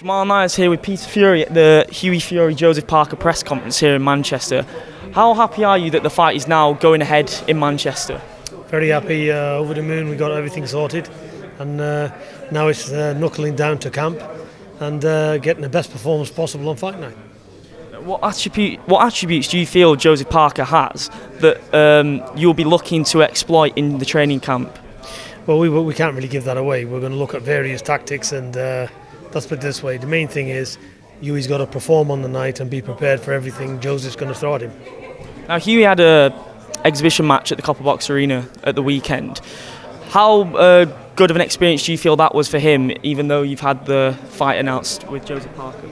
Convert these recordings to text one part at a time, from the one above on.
Jamal Nyers here with Peter Fury at the Hughie Fury Joseph Parker press conference here in Manchester. How happy are you that the fight is now going ahead in Manchester? Very happy, over the moon. We got everything sorted, and now it's knuckling down to camp and getting the best performance possible on fight night. What attributes do you feel Joseph Parker has that you'll be looking to exploit in the training camp? Well, we can't really give that away. We're going to look at various tactics, and let's put it this way. The main thing is Hughie's got to perform on the night and be prepared for everything Joseph's going to throw at him. Now, Hughie had an exhibition match at the Copper Box Arena at the weekend. How good of an experience do you feel that was for him, even though you've had the fight announced with Joseph Parker?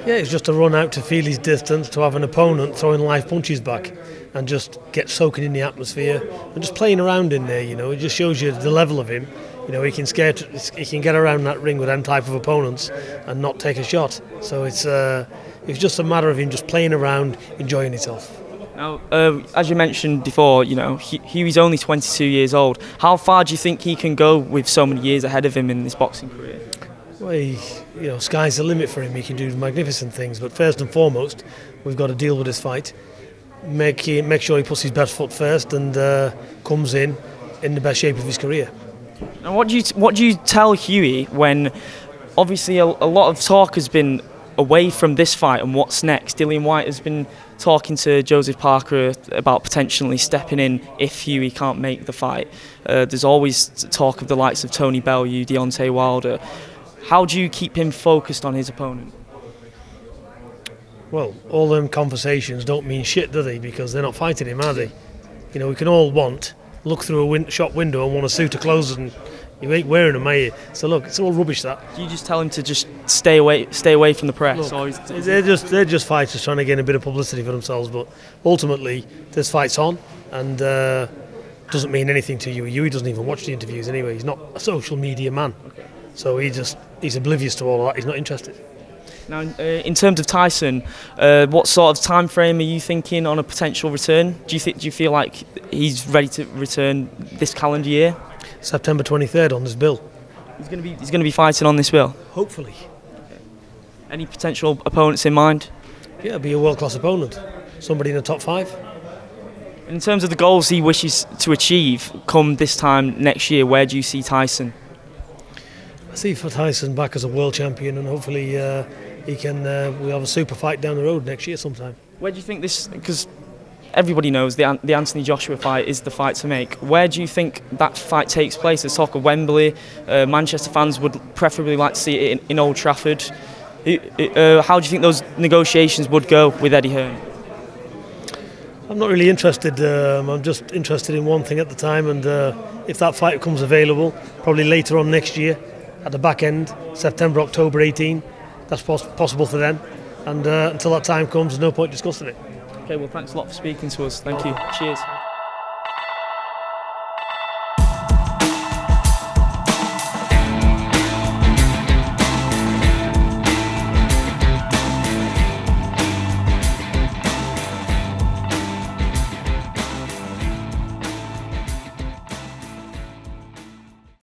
Yeah, it's just to run out to feel his distance, to have an opponent throwing live punches back and just get soaking in the atmosphere and just playing around in there, you know. It just shows you the level of him. You know, he can get around that ring with them type of opponents and not take a shot. So it's just a matter of him just playing around, enjoying himself. Now, as you mentioned before, you know, Hughie's only 22 years old. How far do you think he can go with so many years ahead of him in this boxing career? Well, you know, sky's the limit for him. He can do magnificent things, but first and foremost, we've got to deal with this fight. Make sure he puts his best foot first and comes in the best shape of his career. And what do you tell Hughie when, obviously, a lot of talk has been away from this fight and what's next? Dillian Whyte has been talking to Joseph Parker about potentially stepping in if Hughie can't make the fight. There's always talk of the likes of Tony Bellew, Deontay Wilder. How do you keep him focused on his opponent? Well, all them conversations don't mean shit, do they? Because they're not fighting him, are they? You know, we can all look through a shop window and want a suit of clothes, and you ain't wearing them, are you? So look, it's all rubbish, that. Do you just tell him to just stay away from the press? Look, they're just fighters trying to gain a bit of publicity for themselves, but ultimately this fight's on, and doesn't mean anything to Hughie. Hughie doesn't even watch the interviews anyway. He's not a social media man. Okay. So he's oblivious to all that. He's not interested. Now, in terms of Tyson, what sort of time frame are you thinking on a potential return? Do you feel like he's ready to return this calendar year? September 23rd on this bill. He's going to be fighting on this bill. Hopefully. Okay. Any potential opponents in mind? Yeah, it'll be a world-class opponent. Somebody in the top 5. In terms of the goals he wishes to achieve come this time next year, where do you see Tyson? I see for Tyson back as a world champion, and hopefully he can. We'll have a super fight down the road next year sometime. Where do you think this? Because everybody knows the Anthony Joshua fight is the fight to make. Where do you think that fight takes place? There's talk of Wembley. Manchester fans would preferably like to see it in Old Trafford. How do you think those negotiations would go with Eddie Hearn? I'm not really interested. I'm just interested in one thing at the time, and if that fight becomes available, probably later on next year. At the back end, September, October 18, that's possible for them. And until that time comes, there's no point discussing it. Okay, well, thanks a lot for speaking to us. Thank you. Cheers.